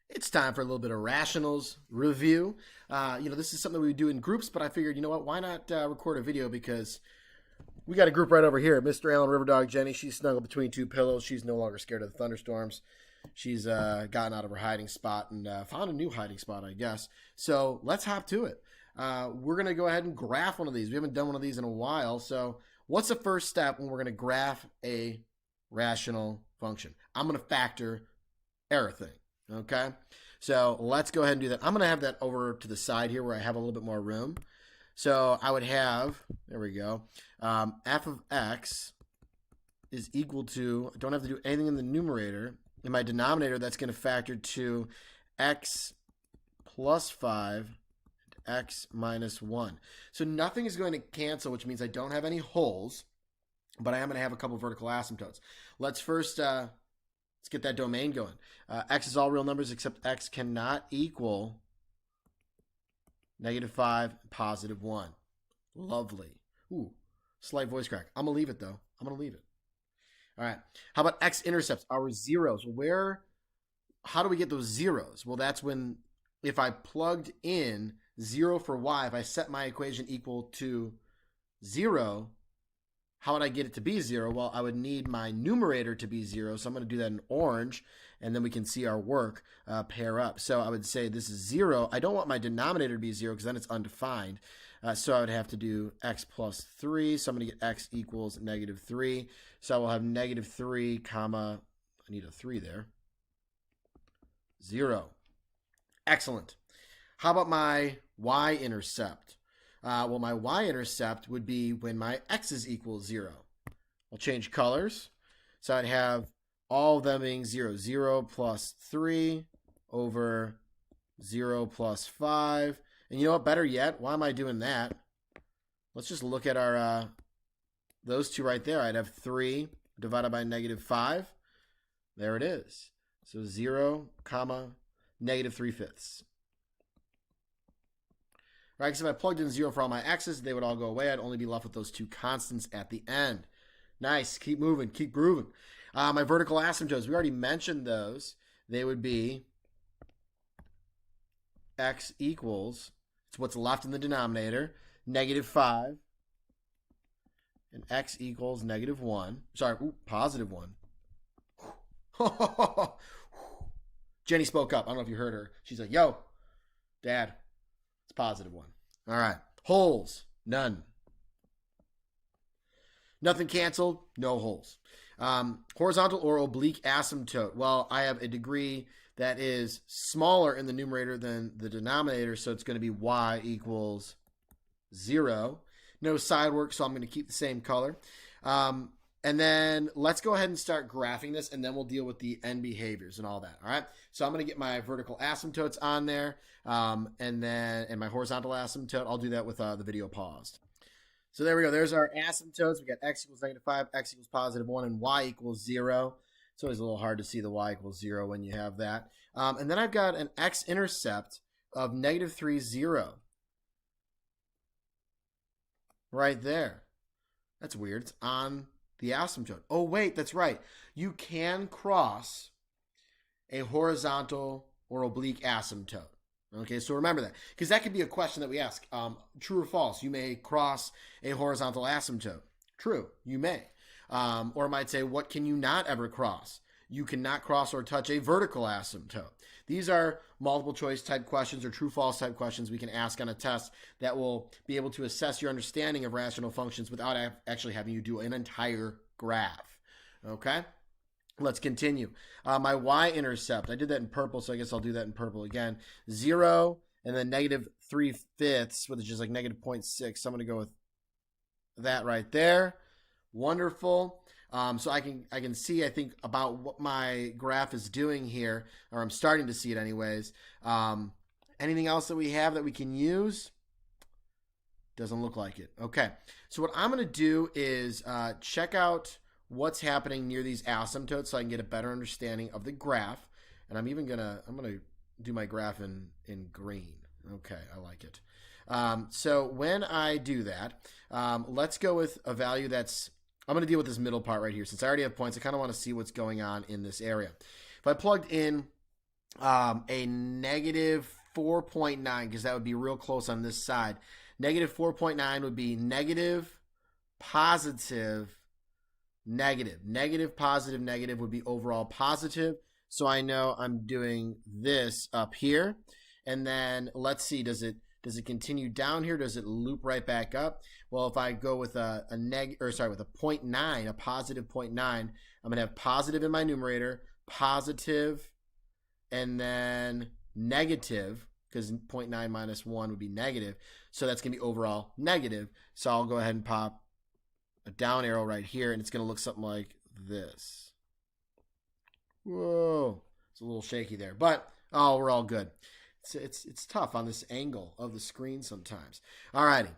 It's time for a little bit of rationals review. This is something we do in groups, but I figured, you know what, why not record a video because we got a group right over here. Mr. Allen, Riverdog, Jenny, she's snuggled between two pillows. She's no longer scared of the thunderstorms. She's gotten out of her hiding spot and found a new hiding spot, I guess. So let's hop to it. We're going to go ahead and graph one of these. We haven't done one of these in a while. So what's the first step when we're going to graph a rational function? I'm going to factor everything. Okay, so let's go ahead and do that. I'm going to have that over to the side here where I have a little bit more room. So I would have, there we go, f of x is equal to, I don't have to do anything in the numerator. In my denominator, that's going to factor to x plus 5 and x minus 1. So nothing is going to cancel, which means I don't have any holes, but I am going to have a couple vertical asymptotes. Let's first let's get that domain going. X is all real numbers except x cannot equal -5, +1. Lovely. Ooh, slight voice crack. I'm going to leave it, though. I'm going to leave it. All right. How about x-intercepts? Our zeros. How do we get those zeros? Well, that's when, if I plugged in 0 for y, if I set my equation equal to 0, how would I get it to be 0? Well, I would need my numerator to be 0, so I'm going to do that in orange, and then we can see our work pair up. So I would say this is 0. I don't want my denominator to be 0 because then it's undefined. So I would have to do x plus 3, so I'm going to get x equals -3. So I will have -3, comma, I need a 3 there, 0. Excellent. How about my y-intercept? Well, my y-intercept would be when my x's equal 0. I'll change colors. So I'd have all of them being 0. 0 plus 3 over 0 plus 5. And you know what? Better yet, why am I doing that? Let's just look at our those two right there. I'd have 3 divided by -5. There it is. So 0, comma, -3/5. Right, because if I plugged in 0 for all my x's, they would all go away. I'd only be left with those two constants at the end. Nice. Keep moving. Keep grooving. My vertical asymptotes, we already mentioned those. They would be x equals, it's what's left in the denominator, -5, and x equals -1. Sorry, +1. Jenny spoke up. I don't know if you heard her. She's like, yo, Dad, it's +1. All right. Holes, none. Nothing canceled, no holes. Horizontal or oblique asymptote. Well, I have a degree that is smaller in the numerator than the denominator, so it's going to be y equals 0. No side work, so I'm going to keep the same color. And then let's go ahead and start graphing this, and then we'll deal with the end behaviors and all that. All right. So I'm going to get my vertical asymptotes on there, and my horizontal asymptote. I'll do that with the video paused. So there we go. There's our asymptotes. We got x equals -5, x equals +1, and y equals 0. It's always a little hard to see the y equals 0 when you have that. And then I've got an x-intercept of -3, 0. Right there. That's weird. It's on the asymptote. Oh, wait, that's right. You can cross a horizontal or oblique asymptote. Okay, so remember that. Because that could be a question that we ask. True or false? You may cross a horizontal asymptote. True, you may. Or it might say, what can you not ever cross? You cannot cross or touch a vertical asymptote. These are multiple choice type questions or true false type questions we can ask on a test that will be able to assess your understanding of rational functions without actually having you do an entire graph. Okay? Let's continue. My y-intercept, I did that in purple, so I guess I'll do that in purple again. 0 and then -3/5, which is like -0.6. So I'm going to go with that right there. Wonderful. So I can see, I think, about what my graph is doing here, or I'm starting to see it anyways. Anything else that we have that we can use? Doesn't look like it. Okay. So what I'm going to do is check out what's happening near these asymptotes so I can get a better understanding of the graph. And I'm going to do my graph in green. Okay, I like it. So when I do that, let's go with a value that's, I'm going to deal with this middle part right here. Since I already have points, I kind of want to see what's going on in this area. If I plugged in a negative 4.9, because that would be real close on this side. Negative 4.9 would be negative, positive, negative. Negative, positive, negative would be overall positive. So I know I'm doing this up here. And then let's see, does it continue down here? Does it loop right back up? Well, if I go with with a 0.9, a positive 0.9, I'm going to have positive in my numerator, positive, and then negative, because 0.9 minus 1 would be negative. So that's going to be overall negative. So I'll go ahead and pop a down arrow right here, and it's going to look something like this. Whoa. It's a little shaky there, but we're all good. It's tough on this angle of the screen sometimes. All righty.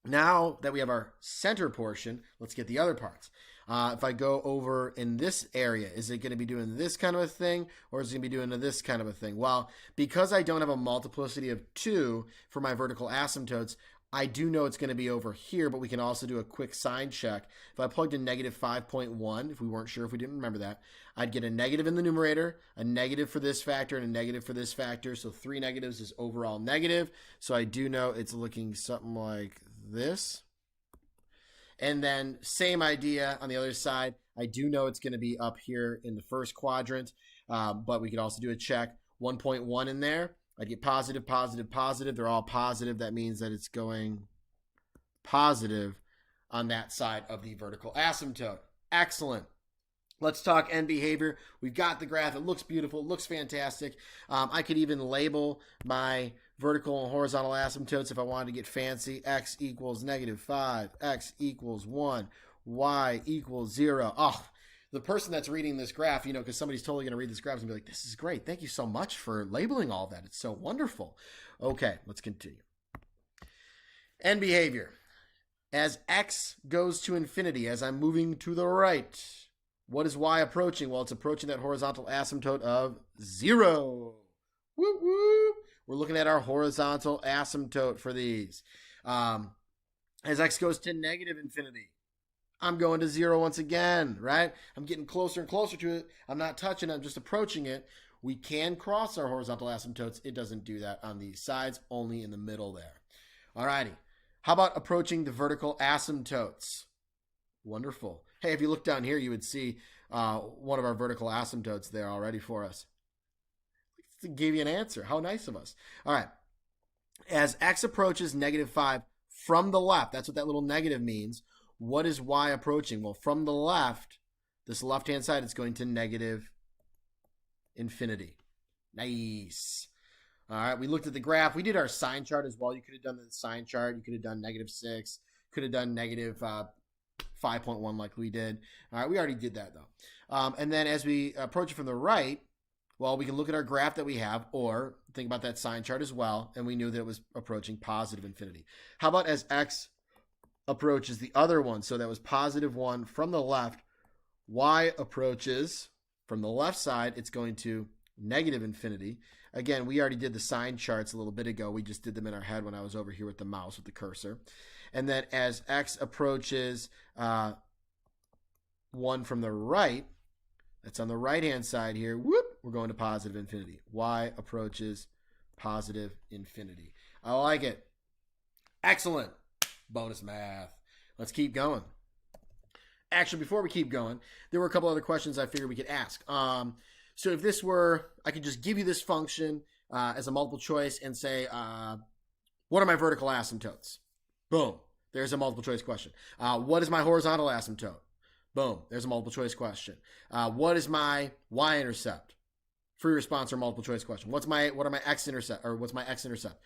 Now that we have our center portion, let's get the other parts. If I go over in this area, is it going to be doing this kind of a thing, or is it going to be doing this kind of a thing? Well, because I don't have a multiplicity of 2 for my vertical asymptotes, I do know it's going to be over here, but we can also do a quick sign check. If I plugged in negative 5.1, if we weren't sure, if we didn't remember that, I'd get a negative in the numerator, a negative for this factor, and a negative for this factor. So 3 negatives is overall negative. So I do know it's looking something like this. And then same idea on the other side. I do know it's going to be up here in the first quadrant, but we could also do a check. 1.1 in there. I get positive, positive, positive. They're all positive. That means that it's going positive on that side of the vertical asymptote. Excellent. Let's talk end behavior. We've got the graph. It looks beautiful. It looks fantastic. I could even label my vertical and horizontal asymptotes if I wanted to get fancy. X equals negative 5. X equals 1. Y equals 0. Oh, the person that's reading this graph, because somebody's totally going to read this graph and be like, this is great. Thank you so much for labeling all that. It's so wonderful. Okay, let's continue. End behavior. As x goes to infinity, as I'm moving to the right, what is y approaching? Well, it's approaching that horizontal asymptote of 0. Woo woo. We're looking at our horizontal asymptote for these. As x goes to negative infinity, I'm going to 0 once again, right? I'm getting closer and closer to it. I'm not touching it. I'm just approaching it. We can cross our horizontal asymptotes. It doesn't do that on these sides, only in the middle there. All righty. How about approaching the vertical asymptotes? Wonderful. Hey, if you look down here, you would see one of our vertical asymptotes there already for us. It gave you an answer. How nice of us. All right. As x approaches negative 5 from the left, that's what that little negative means. What is y approaching? Well, from the left, this left-hand side, it's going to negative infinity. Nice. All right, we looked at the graph. We did our sign chart as well. You could have done the sign chart. You could have done negative 6. Could have done negative 5.1 like we did. All right, we already did that, though. And then as we approach it from the right, well, we can look at our graph that we have, or think about that sign chart as well, and we knew that it was approaching positive infinity. How about as x approaches the other one? So that was positive 1 from the left. Y approaches from the left side. It's going to negative infinity. Again, we already did the sign charts a little bit ago. We just did them in our head when I was over here with the mouse with the cursor. And then as x approaches 1 from the right, that's on the right-hand side here, whoop, we're going to positive infinity. Y approaches positive infinity. I like it. Excellent. Bonus math. Let's keep going. Actually, before we keep going, there were a couple other questions I figured we could ask. So if this were, I could just give you this function as a multiple choice and say, what are my vertical asymptotes? Boom. There's a multiple choice question. What is my horizontal asymptote? Boom. There's a multiple choice question. What is my y-intercept? Free response or multiple choice question. What are my x-intercept, or what's my x-intercept?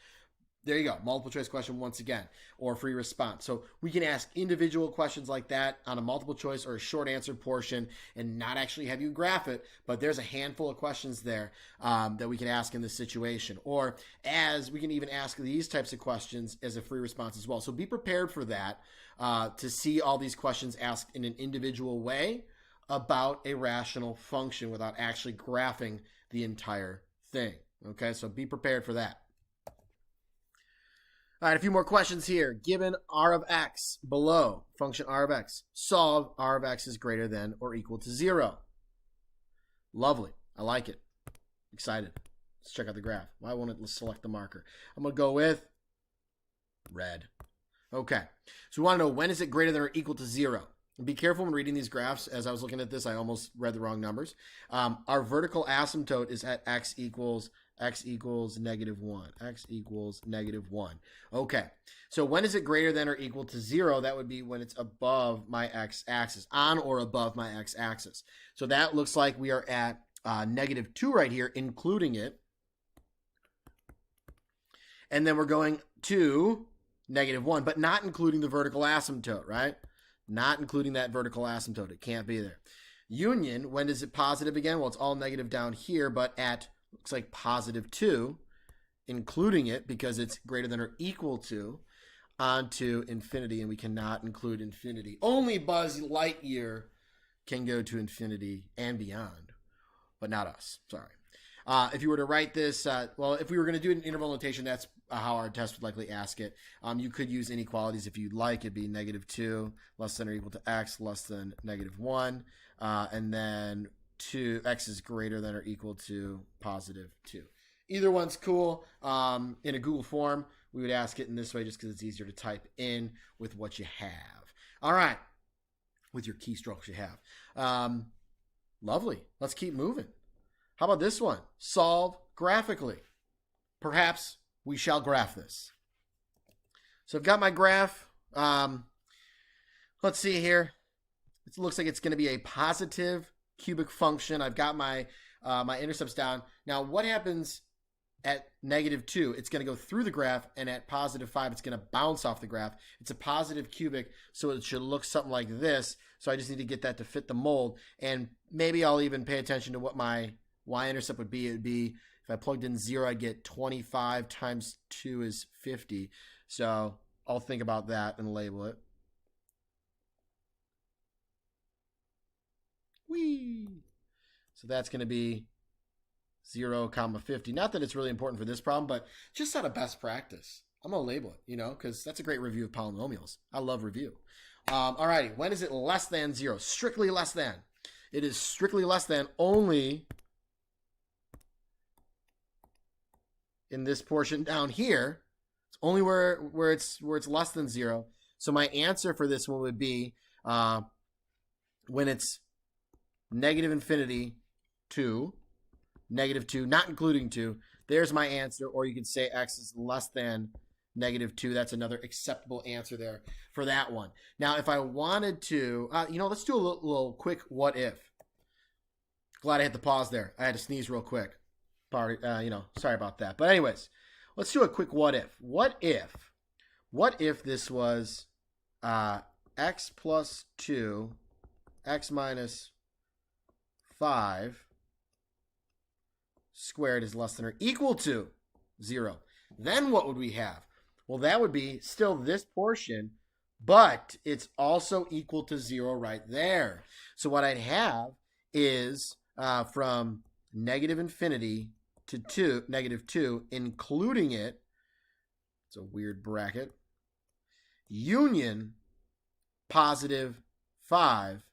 There you go. Multiple choice question once again, or free response. So we can ask individual questions like that on a multiple choice or a short answer portion and not actually have you graph it, but there's a handful of questions there that we can ask in this situation. Or as we can even ask these types of questions as a free response as well. So be prepared for that, to see all these questions asked in an individual way about a rational function without actually graphing the entire thing. Okay, so be prepared for that. All right, a few more questions here. Given r of x below, function r of x, solve r of x is greater than or equal to 0. Lovely. I like it. Excited. Let's check out the graph. Why won't it select the marker? I'm going to go with red. Okay. So we want to know, when is it greater than or equal to 0? And be careful when reading these graphs. As I was looking at this, I almost read the wrong numbers. Our vertical asymptote is at x equals -1. X equals -1. Okay. So when is it greater than or equal to 0? That would be when it's above my x-axis, on or above my x-axis. So that looks like we are at -2 right here, including it. And then we're going to -1, but not including the vertical asymptote, right? Not including that vertical asymptote. It can't be there. Union, when is it positive again? Well, it's all negative down here, but at, looks like +2, including it because it's greater than or equal to, onto infinity, and we cannot include infinity. Only Buzz Lightyear can go to infinity and beyond, but not us. Sorry. If you were to write this, well, if we were going to do an interval notation, that's how our test would likely ask it. You could use inequalities if you'd like. It'd be -2 less than or equal to x less than -1, and then x is greater than or equal to +2. Either one's cool. In a Google form, we would ask it in this way just because it's easier to type in with what you have. All right, with your keystrokes you have. Lovely. Let's keep moving. How about this one? Solve graphically. Perhaps we shall graph this. So I've got my graph. Let's see here. It looks like it's going to be a positive cubic function. I've got my my intercepts down. Now, what happens at -2? It's going to go through the graph, and at +5, it's going to bounce off the graph. It's a positive cubic, so it should look something like this. So I just need to get that to fit the mold, and maybe I'll even pay attention to what my y-intercept would be. It would be, if I plugged in 0, I'd get 25 times 2 is 50. So I'll think about that and label it. Whee! So that's going to be 0, 50. Not that it's really important for this problem, but just out of best practice, I'm going to label it, because that's a great review of polynomials. I love review. All righty. When is it less than 0? Strictly less than. It is strictly less than only in this portion down here. It's only where it's less than 0. So my answer for this one would be when it's -infinity to -2, not including 2. There's my answer. Or you could say x is less than -2. That's another acceptable answer there for that one. Now, if I wanted to, let's do a little quick what if. Glad I hit the pause there. I had to sneeze real quick. Sorry about that. But anyways, let's do a quick what if. What if this was x plus 2, x minus 5 squared is less than or equal to 0. Then what would we have? Well, that would be still this portion, but it's also equal to 0 right there. So what I'd have is from -infinity to -2, including it. It's a weird bracket. Union +5.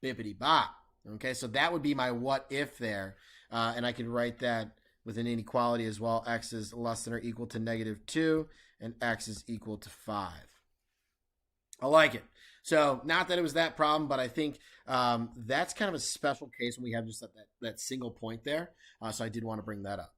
Bippity bop. Okay, so that would be my what if there. And I could write that with an inequality as well. X is less than or equal to -2, and x is equal to 5. I like it. So not that it was that problem, but I think that's kind of a special case when we have just that single point there. So I did want to bring that up.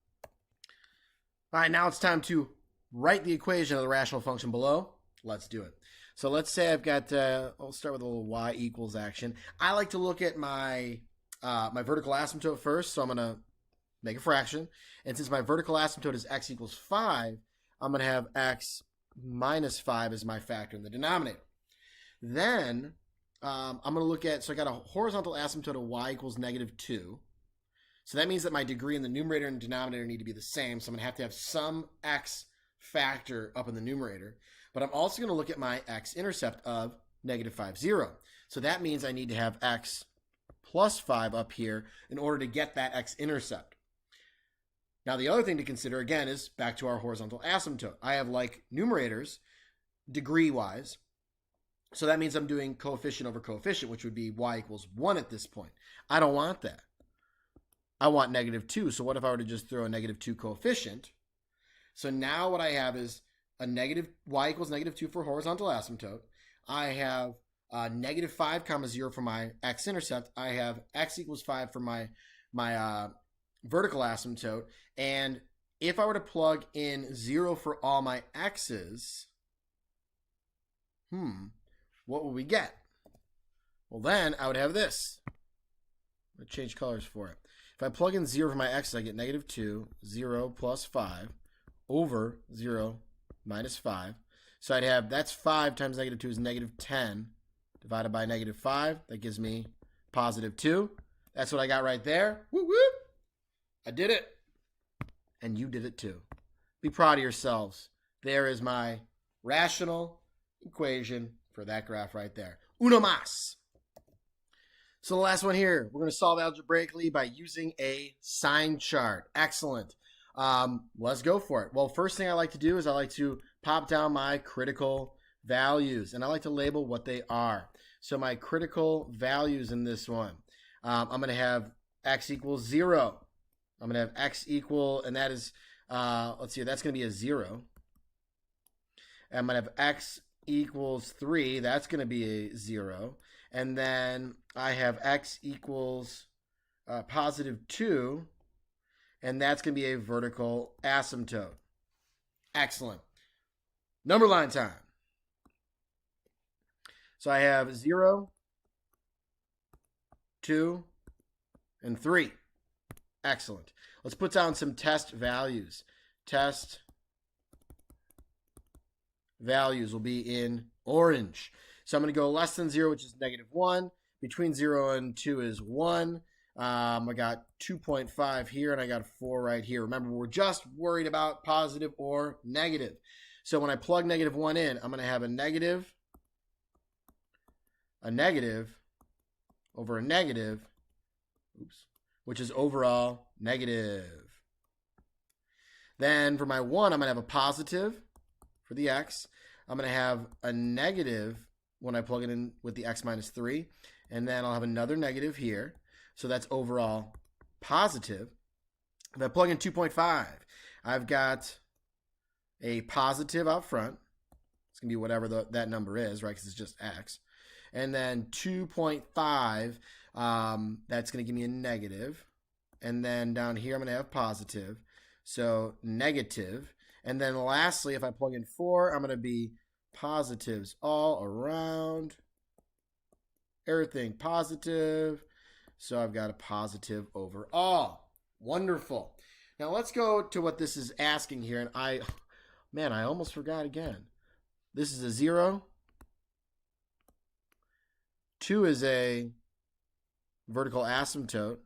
All right, now it's time to write the equation of the rational function below. Let's do it. So let's say I've got, I'll start with a little y equals action. I like to look at my my vertical asymptote first, so I'm going to make a fraction. And since my vertical asymptote is x equals 5, I'm going to have x minus 5 as my factor in the denominator. Then I'm going to look at, so I got a horizontal asymptote of y equals -2. So that means that my degree in the numerator and denominator need to be the same. So I'm going to have some x factor up in the numerator. But I'm also going to look at my x-intercept of -5, 0. So that means I need to have x plus 5 up here in order to get that x-intercept. Now, the other thing to consider, again, is back to our horizontal asymptote. I have like numerators degree-wise. So that means I'm doing coefficient over coefficient, which would be y equals 1 at this point. I don't want that. I want -2. So what if I were to just throw a -2 coefficient? So now what I have is a y equals -2 for horizontal asymptote. I have -5 comma 0 for my x-intercept. I have x equals 5 for my vertical asymptote. And if I were to plug in 0 for all my x's, what would we get? Well, then I would have this. I'm going to change colors for it. If I plug in 0 for my x's, I get -2, 0 plus 5 over 0 minus 5. So I'd have, that's 5 times -2 is -10 divided by -5. That gives me +2. That's what I got right there. Woo woo! I did it. And you did it too. Be proud of yourselves. There is my rational equation for that graph right there. Uno más. So the last one here, we're going to solve algebraically by using a sign chart. Excellent. Let's go for it. Well, first thing I like to do is I like to pop down my critical values, and I like to label what they are. So my critical values in this one, I'm going to have x equals 0. I'm going to have x equal, and that is, let's see, that's going to be a 0. And I'm going to have x equals 3. That's going to be a 0. And then I have x equals +2. And that's going to be a vertical asymptote. Excellent. Number line time. So I have 0, 2, and 3. Excellent. Let's put down some test values. Test values will be in orange. So I'm going to go less than 0, which is -1. Between 0 and 2 is 1. I got 2.5 here, and I got 4 right here. Remember, we're just worried about positive or negative. So when I plug -1 in, I'm going to have a negative over a negative, which is overall negative. Then for my 1, I'm going to have a positive for the x. I'm going to have a negative when I plug it in with the x minus 3. And then I'll have another negative here. So that's overall positive. If I plug in 2.5, I've got a positive out front. It's going to be whatever that number is, right? Because it's just x. And then 2.5, that's going to give me a negative. And then down here, I'm going to have positive. So negative. And then lastly, if I plug in 4, I'm going to be positives all around. Everything positive. So I've got a positive overall. Wonderful. Now let's go to what this is asking here. And I almost forgot again. This is a 0. 2 is a vertical asymptote.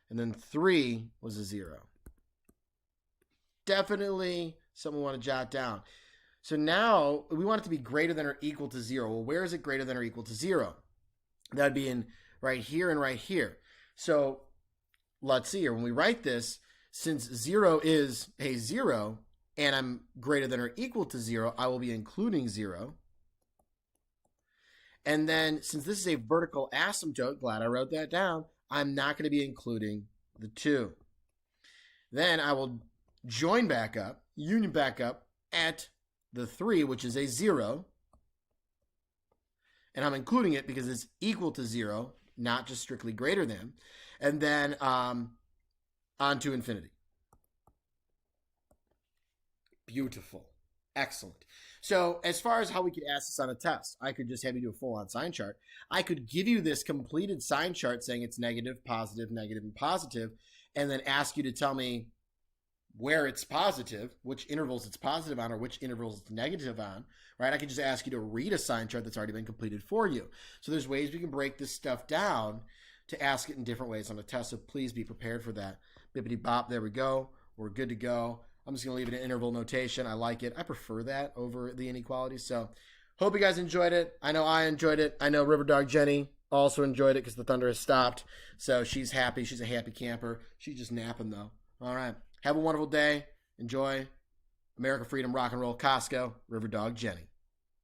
And then 3 was a 0. Definitely something we want to jot down. So now we want it to be greater than or equal to 0. Well, where is it greater than or equal to 0? That'd be in right here and right here. So let's see here. When we write this, since 0 is a 0 and I'm greater than or equal to 0, I will be including 0. And then since this is a vertical asymptote, glad I wrote that down, I'm not going to be including the 2. Then I will join back up, union back up at the 3, which is a 0. And I'm including it because it's equal to 0, not just strictly greater than. And then on to infinity. Beautiful. Excellent. So as far as how we could ask this on a test, I could just have you do a full-on sign chart. I could give you this completed sign chart saying it's negative, positive, and positive, and then ask you to tell me where it's positive, which intervals it's positive on, or which intervals it's negative on, right? I could just ask you to read a sign chart that's already been completed for you. So there's ways we can break this stuff down to ask it in different ways on a test, so please be prepared for that. Bippity bop, there we go. We're good to go. I'm just going to leave it in interval notation. I like it. I prefer that over the inequality. So hope you guys enjoyed it. I know I enjoyed it. I know River Dog Jenny also enjoyed it because the thunder has stopped. So she's happy. She's a happy camper. She's just napping, though. All right. Have a wonderful day. Enjoy. America, freedom, rock and roll. Costco, River Dog Jenny.